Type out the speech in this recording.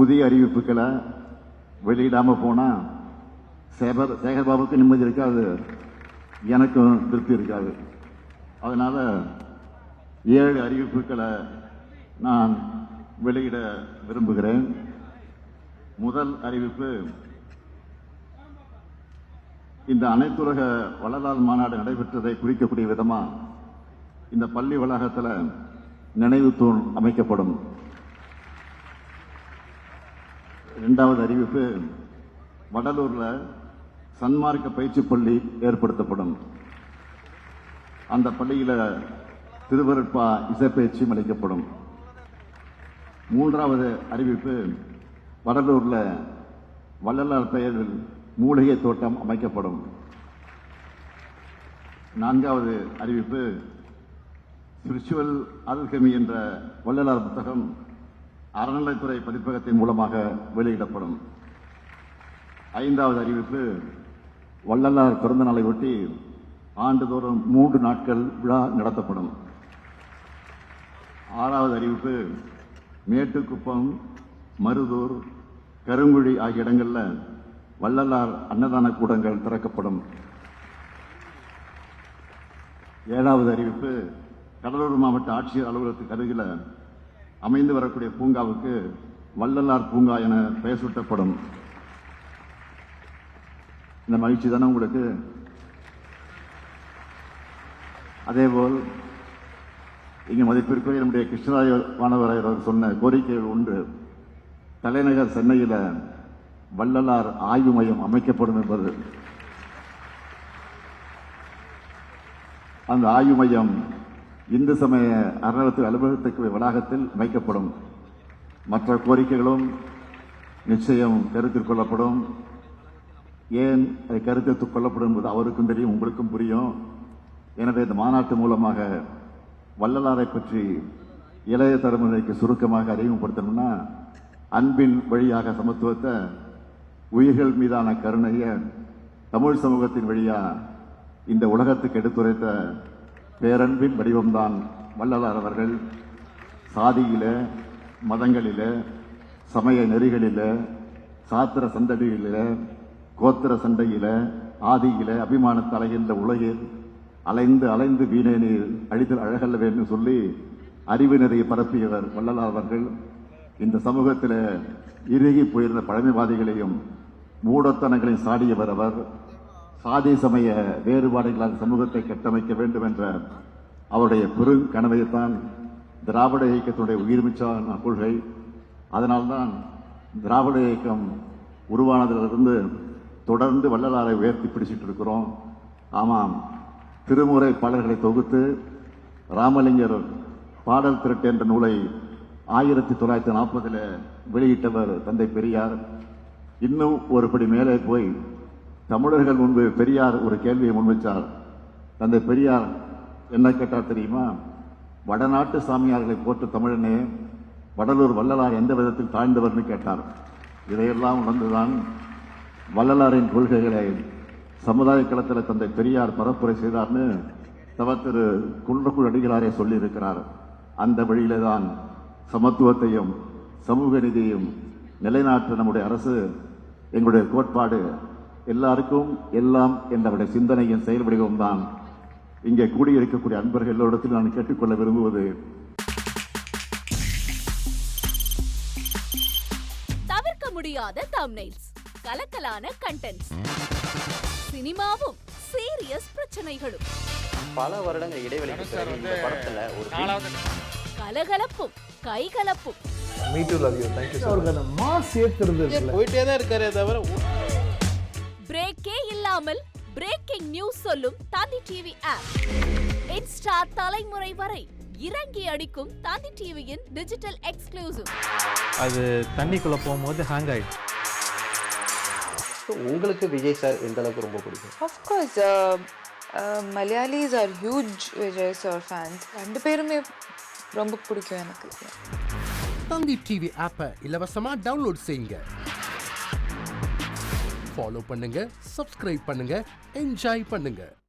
புதிய அறிவிப்புகளை வெளியிடாமல் போனால் சேகர்பாபுக்கு நிம்மதி இருக்காது, எனக்கும் திருப்தி இருக்காது. அதனால் 7 அறிவிப்புகளை நான் வெளியிட விரும்புகிறேன். முதல் அறிவிப்பு, இந்த அனைத்துலக வள்ளலார் மாநாடு நடைபெற்றதை குறிக்கக்கூடிய விதமாக இந்த பள்ளி வளாகத்தில் நினைவு தூண் அமைக்கப்படும். இரண்டாவது அறிவிப்பு, வடலூர்ல சன்மார்க்க பயிற்சி பள்ளி ஏற்படுத்தப்படும். அந்த பள்ளியில் திருவருட்பா இசைப்பயிற்சியும் அளிக்கப்படும். மூன்றாவது அறிவிப்பு, வடலூர்ல வள்ளலார் பெயரில் மூலிகை தோட்டம் அமைக்கப்படும். நான்காவது அறிவிப்பு, ஸ்பிரிச்சுவல் அல்கெமி என்ற வள்ளலார் புத்தகம் அறநிலைத்துறை பதிப்பகத்தின் மூலமாக வெளியிடப்படும். ஐந்தாவது அறிவிப்பு, வள்ளலார் பிறந்த நாளை ஒட்டி ஆண்டுதோறும் 3 நாட்கள் விழா நடத்தப்படும். ஆறாவது அறிவிப்பு, மேட்டுக்குப்பம், மருதூர், கருங்குழி ஆகிய இடங்களில் வள்ளலார் அன்னதான கூடங்கள் திறக்கப்படும். ஏழாவது அறிவிப்பு, கடலூர் மாவட்ட ஆட்சியர் அலுவலகத்துக்கு அருகில் அமைந்து வரக்கூடிய பூங்காவுக்கு வள்ளலார் பூங்கா என பெயர் சூட்டப்படும். இந்த மகிழ்ச்சி தானே உங்களுக்கு? அதேபோல் இங்கே மதிப்பிற்குரிய நம்முடைய கிருஷ்ணராய வானவராயர் அவர் சொன்ன கோரிக்கைகள் ஒன்று, தலைநகர் சென்னையில் வள்ளலார் ஆய்வு மையம் அமைக்கப்படும் என்பது. அந்த ஆய்வு மையம் இந்து சமய அறநிலையத்துறை அலுவலகத்துக்கு வளாகத்தில் அமைக்கப்படும். மற்ற கோரிக்கைகளும் நிச்சயம் கருத்தில் கொள்ளப்படும். ஏன் அதை கருத்தில் கொள்ளப்படும் என்பது அவருக்கும் தெரியும், உங்களுக்கும் புரியும். எனவே இந்த மாநாட்டு மூலமாக வள்ளலாரை பற்றி இளைய தலைமுறைக்கு சுருக்கமாக அறிமுகப்படுத்தணும்னா, அன்பின் வழியாக சமத்துவத்தை, உயிர்கள் மீதான கருணைய தமிழ் சமூகத்தின் வழியா இந்த உலகத்துக்கு எடுத்துரைத்த பேரன்பின் வடிவம்தான் வள்ளலார் அவர்கள். சாதியில, மதங்களில, சமய நெறிகளில, சாத்திர சந்தடிகளில, கோத்திர சண்டையில, ஆதியில அபிமானத்தை அலைகின்ற உலகில் அலைந்து அலைந்து வீணே நீர் அழித்தல் அழகல்ல வேண்டும் சொல்லி அறிவு நெறியை பரப்பியவர் வள்ளலார் அவர்கள். இந்த சமூகத்தில் இறுகி போயிருந்த பழமைவாதிகளையும் மூடத்தனங்களையும் சாடியவர் அவர். சாதி சமய வேறுபாடுகளால் சமூகத்தை கட்டமைக்க வேண்டும் என்ற அவருடைய பெருங்கனவைத்தான் திராவிட இயக்கத்தினுடைய உயிர்மிச்சான கொள்கை. அதனால்தான் திராவிட இயக்கம் உருவானதிலிருந்து தொடர்ந்து வள்ளலாரை உயர்த்தி பிடிச்சிட்டு இருக்கிறோம். ஆமாம், திருமுறை பாடல்களை தொகுத்து ராமலிங்கர் பாடல் திரட்டு என்ற நூலை 1940 வெளியிட்டவர் தந்தை பெரியார். இன்னும் ஒருபடி மேலே போய் தமிழர்கள் முன்பு பெரியார் ஒரு கேள்வியை முன்வைச்சார். தந்தை பெரியார் என்ன கேட்டார் தெரியுமா? வடநாட்டு சாமியார்களை போற்று தமிழனே, வடலூர் வள்ளலார் எந்த விதத்தில் தாழ்ந்தவர்னு கேட்டார். இதையெல்லாம் உணர்ந்துதான் வள்ளலாரின் கொள்கைகளை சமுதாய களத்தில் தந்தை பெரியார் பரப்புரை செய்தார்னு திரு குன்றக்குள் அடிகளாரே சொல்லி இருக்கிறார். அந்த வழியிலே தான் சமத்துவத்தையும் சமூக நீதியையும் நிலைநாட்ட நம்முடைய அரசு, எங்களுடைய கோட்பாடு எல்லாருக்கும் எல்லாம் என்ற சிந்தனையின் செயல் வடிவம் தான் இங்கே கூடியிருக்கக்கூடிய அன்பர்கள் எல்லோரிடத்தில் நான் கேட்டுக்கொள்ள விரும்புவது, தவிர்க்க முடியாத தம்ப்நெயில்ஸ், கலக்கலான கண்டென்ட்ஸ், சினிமாவும் சீரியஸ் பிரச்சனைகளும், பல வருடங்கள் இடைவெளிக்கு பிறகு இந்த படத்துல ஒரு கலகலப்பும் கைகலப்பும். Me to love you. Thank you sir. அவருக்கு அந்த மாஸ் ஏத்துறது இல்ல, போயிட்டே தான் இருக்காரே தவிர பிரேக்கே இல்லாமல் பிரேக்கிங் நியூஸ் சொல்லும் தந்தி டிவி ஆப். இன்ஸ்டா தலைமுறை வரை இறங்கி அடிக்கும் தந்தி டிவியின் டிஜிட்டல் எக்ஸ்க்ளூசிவ். அது தண்ணிக்குள்ள போகும்போது ஹேங் ஆயிடுச்சு. உங்களுக்கு விஜய் சார் எந்த அளவுக்கு ரொம்ப பிடிக்கும்? Of course, Malayalis are huge Vijay sir fans. ரெண்டு பேருமே ரொம்ப பிடிக்கும் எனக்கு. தந்தி டிவி ஆப்பை இலவசமா டவுன்லோட் செய்யுங்க. ஃபாலோ பண்ணுங்க, சப்ஸ்கிரைப் பண்ணுங்க, என்ஜாய் பண்ணுங்க.